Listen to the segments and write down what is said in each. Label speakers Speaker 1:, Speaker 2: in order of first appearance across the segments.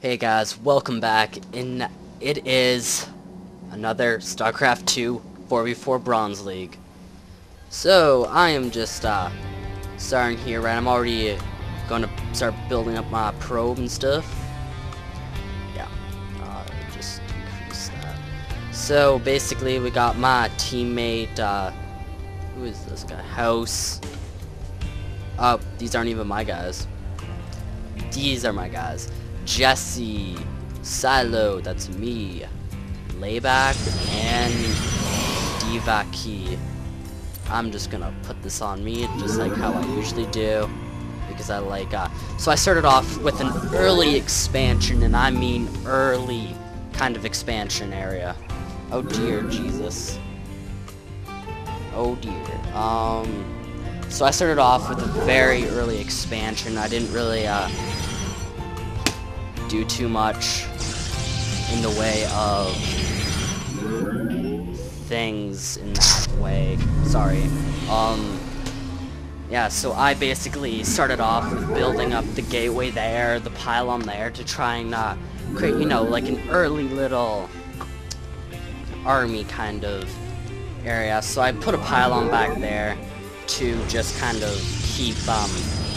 Speaker 1: Hey guys, welcome back. It is another StarCraft 2 4v4 Bronze League. So I am just starting here, right? I'm already gonna start building up my probe and stuff. Yeah, just increase that. So basically, we got my teammate. Who is this guy? House. Oh, these aren't even my guys. These are my guys. Jesse, Silo, that's me, Layback, and Divaki. I'm just gonna put this on me, just like how I usually do, because I like, so I started off with an early expansion, and I mean early kind of expansion area. Oh dear, Jesus. Oh dear. So I started off with a very early expansion. I didn't really, do too much in the way of things in that way. Sorry. Yeah, so I basically started off with building up the gateway there, the pylon there, to try and create, you know, like an early little army kind of area. So I put a pylon back there to just kind of keep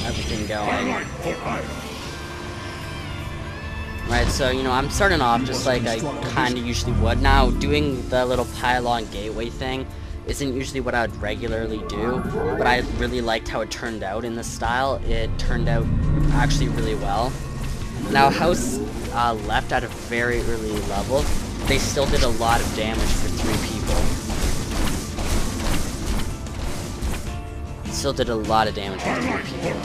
Speaker 1: everything going. Right, so, you know, I'm starting off just like I kind of usually would. Now, doing the little pylon gateway thing isn't usually what I would regularly do, but I really liked how it turned out in this style. It turned out actually really well. Now, House left at a very early level. They still did a lot of damage for 3 people. Still did a lot of damage for 3 people.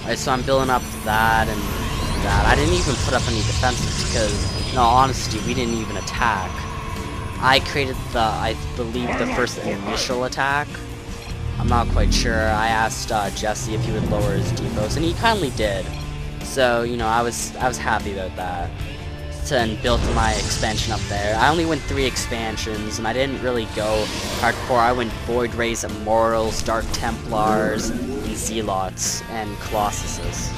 Speaker 1: Alright, so I'm building up that and that. I didn't even put up any defenses because, in all honesty, we didn't even attack. I created I believe, the first initial attack. I'm not quite sure. I asked Jesse if he would lower his depots, and he kindly did. So, you know, I was happy about that. And built my expansion up there. I only went 3 expansions, and I didn't really go hardcore. I went Void Rays, Immortals, Dark Templars, and Zealots, and Colossus.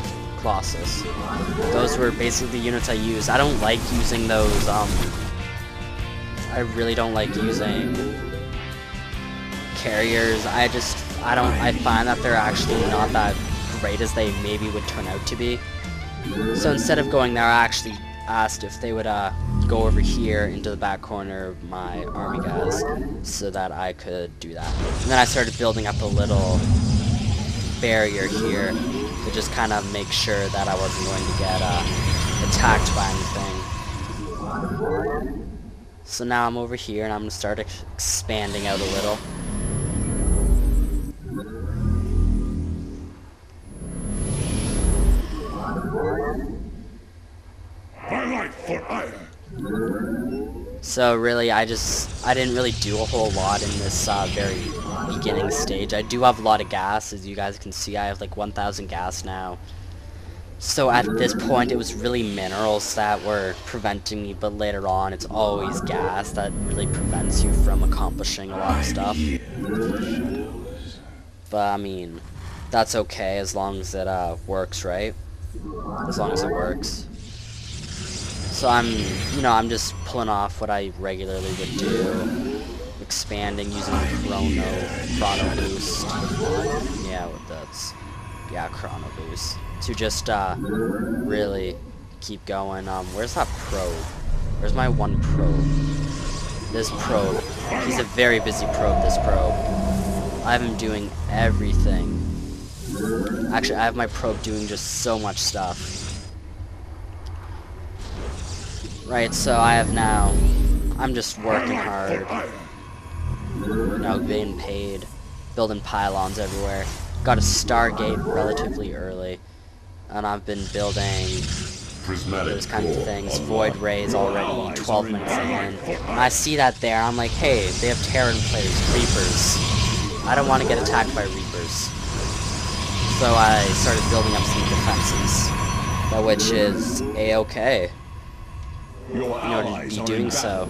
Speaker 1: Those were basically the units I used. I don't like using those, I really don't like using carriers. I find that they're actually not that great as they maybe would turn out to be. So instead of going there, I actually asked if they would go over here into the back corner of my army guys so that I could do that. And then I started building up a little barrier here to just kind of make sure that I wasn't going to get attacked by anything. So now I'm over here and I'm going to start expanding out a little. So really, I didn't really do a whole lot in this very beginning stage. I do have a lot of gas, as you guys can see. I have like 1,000 gas now. So at this point, it was really minerals that were preventing me, but later on, it's always gas that really prevents you from accomplishing a lot of stuff. But I mean, that's okay as long as it works, right? As long as it works. So I'm just pulling off what I regularly would do, expanding using chrono boost. Yeah, chrono boost to just really keep going. Where's that probe? Where's my one probe? This probe. He's a very busy probe. This probe. I have him doing everything. Actually, I have my probe doing just so much stuff. Right, so I'm just working hard, you know, being paid, building pylons everywhere. Got a Stargate relatively early, and I've been building those kind of things. Void Rays already 12 minutes in. And I see that there, I'm like, hey, they have Terran players, Reapers. I don't want to get attacked by Reapers. So I started building up some defenses, which is A-okay. You know, to be doing so.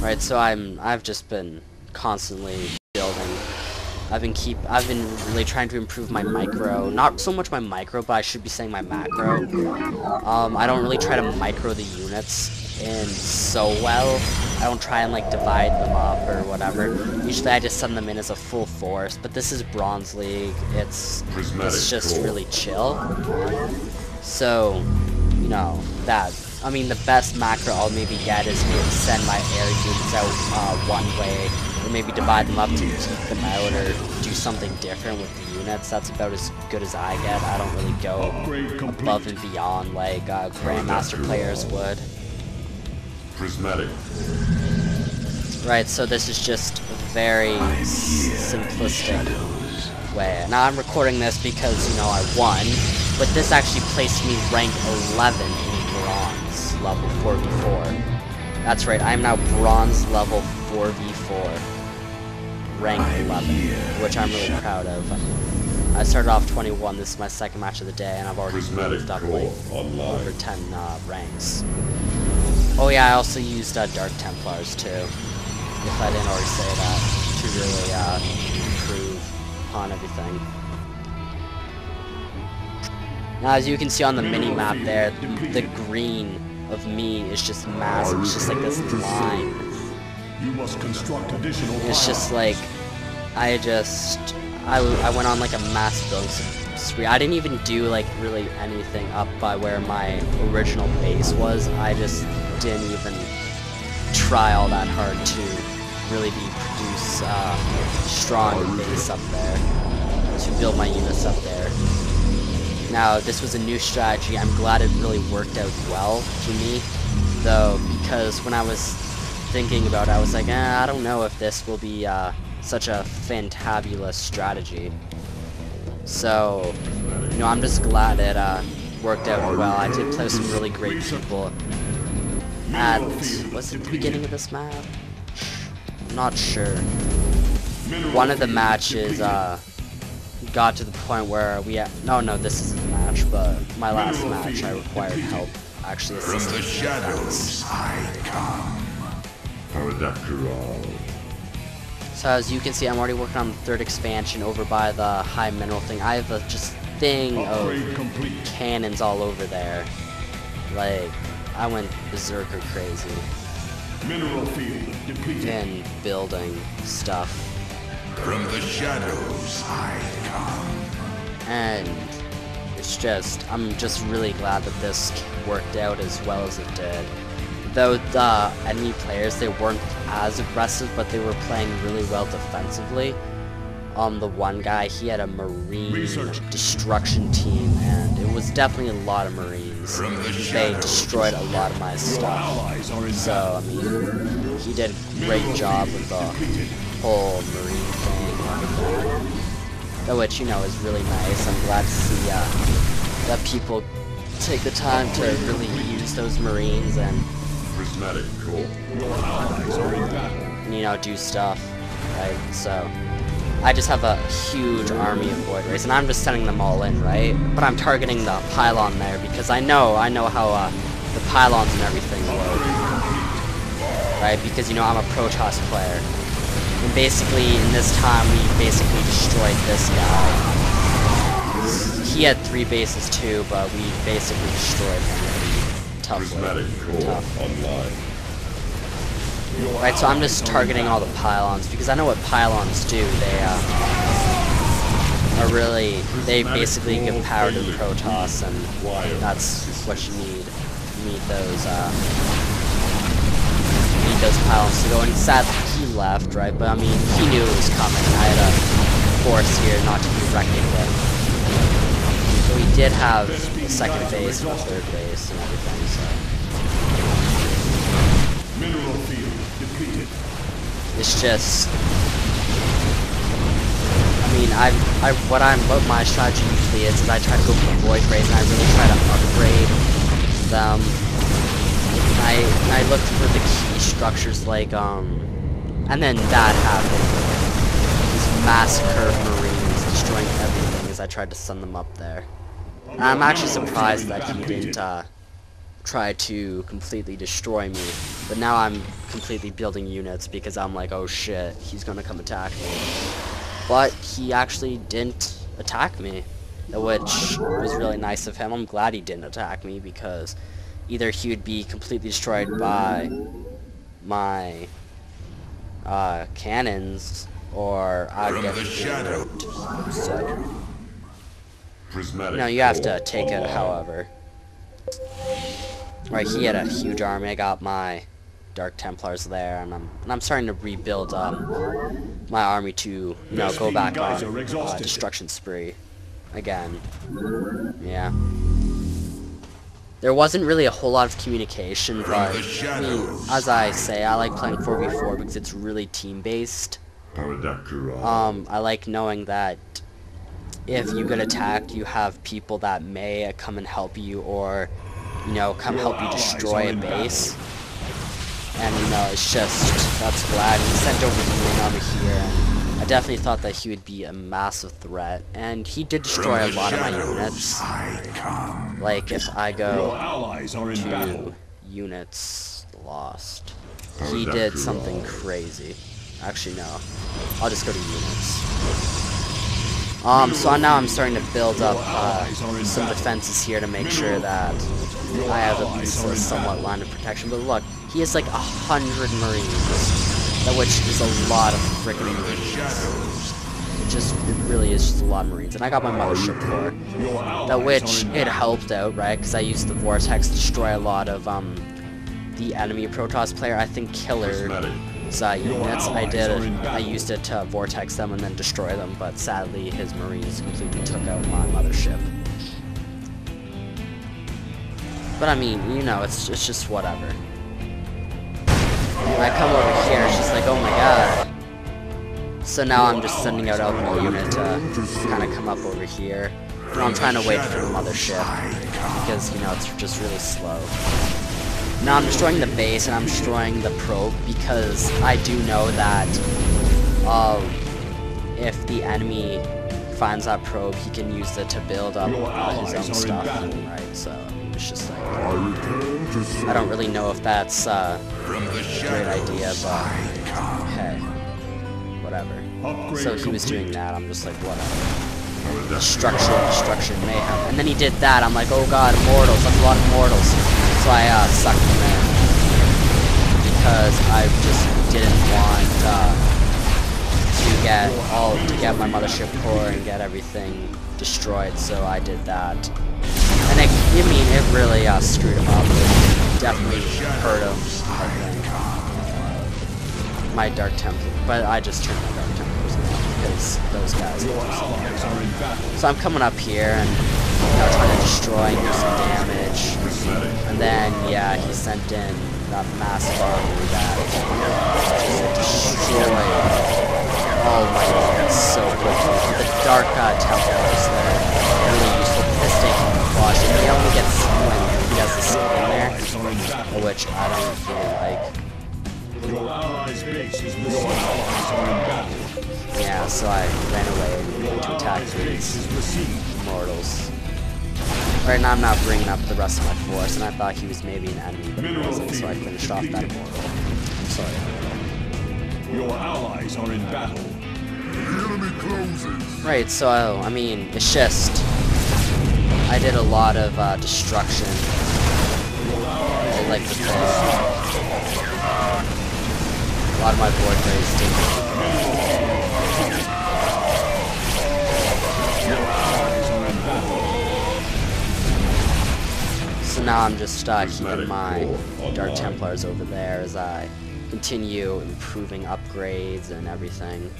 Speaker 1: Right, so I've just been constantly building. I've been really trying to improve my micro. Not so much my micro, but I should be saying my macro. I don't really try to micro the units in so well. I don't try and like divide them up or whatever. Usually I just send them in as a full force, but this is Bronze League. It's just really chill. So, you know, I mean, the best macro I'll maybe get is maybe send my air units out one way, or maybe divide them up to keep them out, or do something different with the units. That's about as good as I get. I don't really go above and beyond like Grandmaster players would.
Speaker 2: Prismatic.
Speaker 1: Right, so this is just a very simplistic way. Now I'm recording this because, you know, I won, but this actually placed me rank 11 in Bronze level 4v4. That's right, I'm now Bronze level 4v4, rank 11, which I'm really proud of. I started off 21, this is my second match of the day, and I've already moved up like over 10 ranks. Oh yeah, I also used Dark Templars too, if I didn't already say that, to really improve upon everything. Now as you can see on the mini-map there, the green of me is just massive, it's just like this line. It's just like, I went on like a mass build spree. I didn't even do like really anything up by where my original base was. I just didn't even try all that hard to really produce strong base up there, to build my units up there. Now this was a new strategy. I'm glad it really worked out well for me, though, because when I was thinking about it, I was like, I don't know if this will be such a fantabulous strategy. So, you know, I'm just glad it worked out well. I did play with some really great people. Was it the beginning of this map? I'm not sure. One of the matches got to the point where no, this isn't a match, but my last match I required help actually assisting.
Speaker 2: From the shadows I come.
Speaker 1: So as you can see, I'm already working on the 3rd expansion over by the high mineral thing. I have a just thing of cannons all over there. Like, I went berserker crazy.
Speaker 2: Mineral field depleted.
Speaker 1: And building stuff.
Speaker 2: From the shadows I come.
Speaker 1: And it's just, I'm just really glad that this worked out as well as it did. Though the enemy players, they weren't as aggressive, but they were playing really well defensively. The one guy, he had a marine destruction team, and it was definitely a lot of marines. They destroyed a lot of my stuff. So, I mean, he did a great job with the whole marine thing. Though, which, you know, is really nice. I'm glad to see that people take the time to really use those marines and you know, do stuff, right? So I just have a huge army of Void Rays, and I'm just sending them all in, right? But I'm targeting the pylon there because I know how the pylons and everything work, right? Because, you know, I'm a protoss player, and basically in this time we basically destroyed this guy. He had 3 bases too, but we basically destroyed him. Tough. Right, so I'm just targeting all the pylons because I know what pylons do. They basically give power to the protoss, and that's what you need. You need those pylons to go. And sadly, he left, right? But I mean, he knew it was coming. I had a force here not to be reckoned with. So we did have a 2nd base and a 3rd base and everything, so.
Speaker 2: Mineral field depleted.
Speaker 1: It's just, I mean, what my strategy usually is I try to go for Void Rays, and I really try to upgrade them. And I looked for the key structures, like, and then that happened. These massacre of Marines destroying everything as I tried to send them up there. And I'm actually surprised that he didn't try to completely destroy me. But now I'm completely building units because I'm like, oh shit, he's gonna come attack me. But he actually didn't attack me, which was really nice of him. I'm glad he didn't attack me because either he would be completely destroyed by my cannons, or I'd get removed. So, no, you have to take it, however. Right, he had a huge army. I got my Dark Templars there, and I'm starting to rebuild my army to, you know, go back on destruction spree again. Yeah. There wasn't really a whole lot of communication, but I mean, as I say, I like playing 4v4 because it's really team-based. I like knowing that if you get attacked, you have people that may come and help you, or, you know, come help you destroy a base. And, you know, it's just, that's glad. He sent over the main army here, and I definitely thought that he would be a massive threat. And he did destroy a lot of my units. Like, if I go to units lost, he did something crazy. Actually, no. I'll just go to units. So now I'm starting to build up some defenses here to make sure that I have at least a somewhat line of protection. But look, he has like 100 Marines, which is a lot of freaking Marines. It really is just a lot of Marines. And I got my Mothership Core, that which it helped out, right? Because I used the Vortex to destroy a lot of the enemy Protoss player. I think Killer's units. I used it to Vortex them and then destroy them, but sadly his Marines completely took out my Mothership. But I mean, you know, it's just whatever. When I come over here, it's just like, oh my god. So now I'm just sending out a unit to kind of come up over here. And I'm trying to wait for the Mothership because, you know, it's just really slow. Now I'm destroying the base and I'm destroying the probe because I do know that if the enemy finds that probe, he can use it to build up his own stuff, right? So it's just like, I don't really know if that's a great idea, but hey, whatever. So he was doing that, I'm just like, whatever. Destruction, mayhem. And then he did that, I'm like, oh god, mortals, that's a lot of mortals. So I sucked them in because I just didn't want to get my Mothership Core and get everything destroyed, so I did that. And it really screwed him up. It definitely hurt him, I think. My Dark Templar, but I just turned my Dark Templars now because those guys. So I'm coming up here and, you know, trying to destroy and do some damage. And then, yeah, he sent in that massive army that just destroyed all my units so quickly. The Dark Templars, they're really useful because they stay camouflage. And he only gets when he has the skin there, which I don't really like. Yeah, so I ran away and went to attack these mortals. Right now I'm not bringing up the rest of my force, and I thought he was maybe an enemy, but he wasn't, so I finished off that mortal. I'm sorry.
Speaker 2: Your allies are in battle. The enemy closes.
Speaker 1: Right, so I mean, it's just I did a lot of destruction. I like to play a lot of my board raised didn't. So now I'm just keeping my Dark Templars over there as I continue improving upgrades and everything.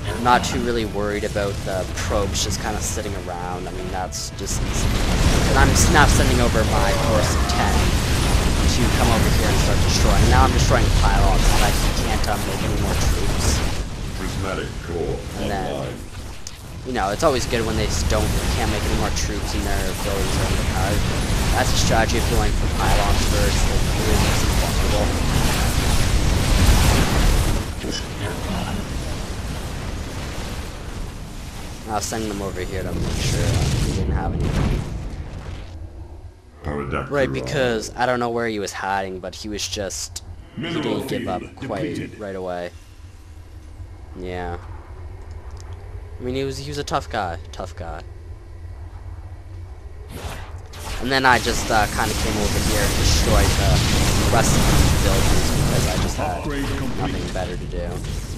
Speaker 1: I'm not too really worried about the probes just kind of sitting around. I mean, that's just easy. And I'm now sending over my force of 10 to come over here and start destroying. Now I'm destroying pylons so that he can't make any more troops. And then, you know, it's always good when they can't make any more troops and their buildings are underpowered. That's a strategy of going for pylons first. It really makes them vulnerable. I was sending them over here to make sure we didn't have anything.
Speaker 2: adapter.
Speaker 1: Right, because I don't know where he was hiding, but he was just... He didn't give up quite right away. Yeah. I mean, he was a tough guy. And then I just kind of came over here and destroyed the rest of these buildings because I just had nothing better to do.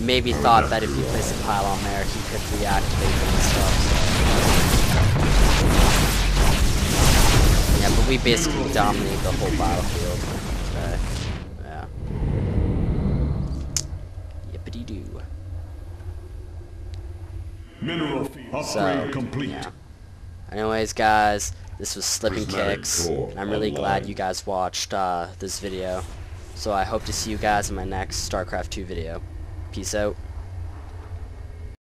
Speaker 1: Maybe thought that if he placed a pylon there, he could reactivate them and stuff. So. Yeah, but we basically dominated the whole battlefield. Okay. Yeah. Yippity-doo.
Speaker 2: Mineral upgrade complete.
Speaker 1: Yeah. Anyways, guys, this was Slipping Kicks, and I'm really glad you guys watched this video. So I hope to see you guys in my next StarCraft 2 video. Peace out.